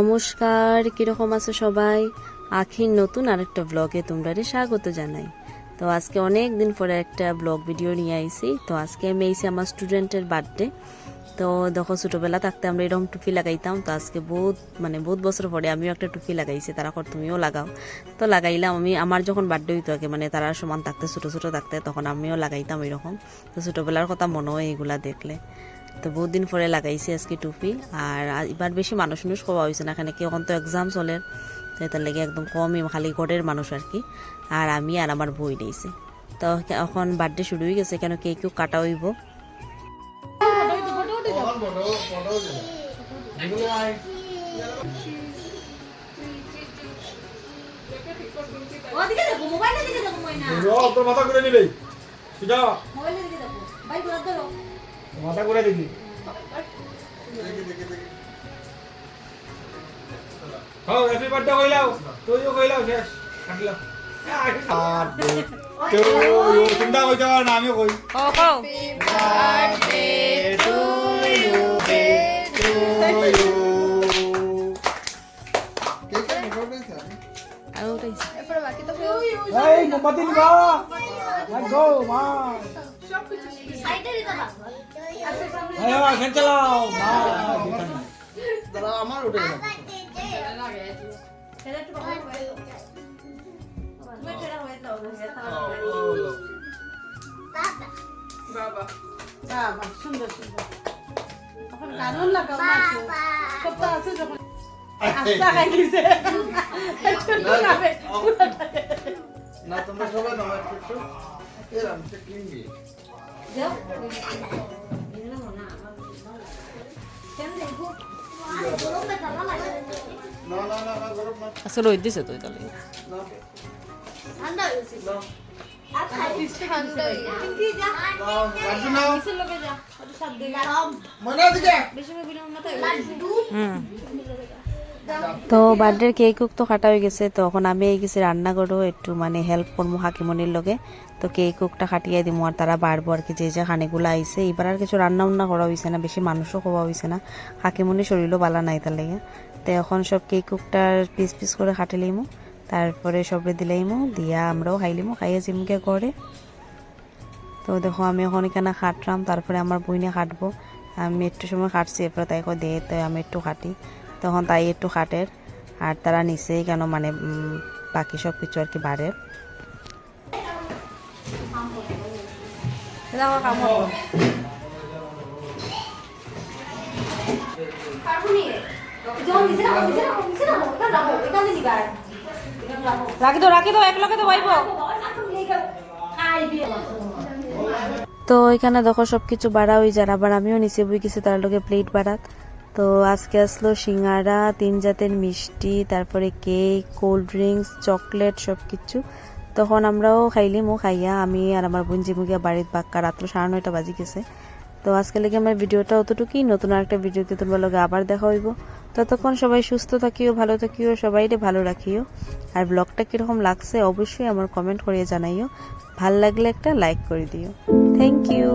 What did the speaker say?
নমস্কার, কিরকম আছো সবাই? আখির নতুন আরেকটা ব্লগে তোমরা স্বাগত জানাই। তো আজকে অনেক দিন পরে একটা ব্লগ ভিডিও নিয়ে আইছি। তো আজকে আমি আইছি আমার স্টুডেন্টের বার্থডে। তো দেখো ছোটবেলা থাকতে আমরা এরকম টুপি লাগাইতাম, তো আজকে বহুত বছর পরে আমিও একটা টুপি লাগাইছি। তারা তুমিও লাগাও। তো লাগাইলাম আমি, আমার যখন বার্থডে হইতো আগে, মানে তারা সমান থাকতে ছোট ছোট থাকতে, তখন আমিও লাগাইতাম এরকম। তো ছোটবেলার কথা মনে হয় এগুলা দেখলে। তো বহুত দিন পরে লাগাইছি আজকে টুপি। আর এবার বেশি মানুষ খাওয়া হয়েছে না, এখানে কি এখন তো এক্সাম চলে, তো এটার লেগে একদম কমই, খালি ঘরের মানুষ আর কি। আর আমি আর আমার বই নিয়েছি। তো এখন বার্থডে শুরু হয়ে গেছে, কেন কেউ কাটা হইব। মাথা করে দেখি হ্যাপি বার্থডে কইলাও, তুইও কইলাও, শেষ কাটলাম। চিন্তা কইতে পারো না, আমিও কই বার্থডে টু ইউ, এই মোমবাতি নিবা, লাগ গো মা, সাইডে দিতে বাবা, আরে মা খেল চালাও মা, দাঁড়া আমার উঠে গেল লাগে ছেলে একটু বাবা হয়ে তুমি ছেলে হয়ে দাও বাবা বাবা সুন্দর সুন্দর এখন গানও লাগাও না, সব তো আছে যখন আস্তা খাইছে না তোমরা সবাই নাও একটু এর আমি তো কিনবি যাও এগুলো না আমার কেন দেখো গরম না না না না গরম না আসলে ওই দিছে তো তাহলে না ঠান্ডা হইছে না আর খাই ঠান্ডা কিন্তু যা রাজু নাও কিসের লগে যা ওটা সাথ দে মনে দিকে বেশি বিলম না তাই দুধ তো বার্থডের কেক তো কাটা হয়ে গেছে। তো এখন আমি এই গেছি রান্না করবো, একটু মানে হেল্প করবো হাকিমনির লগে। তো কেকটা কাটিয়ে দিব আর তারা বাড়বো আর কি, যে যে খানিগুলো আইসে। এবার আর কিছু রান্না উন্না করা হয়েছে না, বেশি মানুষও খাওয়া হয়েছে না, হাকিমনির শরীরও বালা নাই তার লেগে। তো এখন সব কেকটা পিস পিস করে কাটি লিমু, তারপরে সবরে দিলাইমু, দিয়া আমরাও খাইলিমু, খাইয়ে জিমকে করে। তো দেখো আমি এখন এখানে কাটলাম, তারপরে আমার বইনে কাটবো। আমি একটু সময় কাটছি, এরপরে তাই দে, তো আমি একটু কাটি। তখন তাই একটু কাটের, আর তারা নিচেই কেন মানে বাকি সব কিছু আর কি বাড়ের। রাখি দো এক লগে তো বাইব। তো এখানে দেখো সবকিছু বাড়া হয়ে যার, আবার আমিও নিচে বই গেছি তার লগে প্লেট বাড়াত। তো আজকে আসলো সিঙ্গারা, 3 জাতের মিষ্টি, তারপরে কেক, কোল্ড ড্রিঙ্কস, চকলেট সবকিছু। তখন আমরাও খাইলিমু, খাইয়া আমি আর আমার বোন জিমুগিয়া বাড়ির বাক্কা, রাত্র 9:30 বাজি গেছে। তো আজকে লেগে আমার ভিডিওটা অতটুকুই, নতুন আরেকটা ভিডিওতে তোমার লগে আবার দেখা হইব। ততক্ষণ সবাই সুস্থ থাকিও, ভালো থাকিও, সবাইরে ভালো রাখিও। আর ব্লগটা কিরকম লাগছে অবশ্যই আমার কমেন্ট করে জানাইও, ভাল লাগলে একটা লাইক করে দিও। Thank you.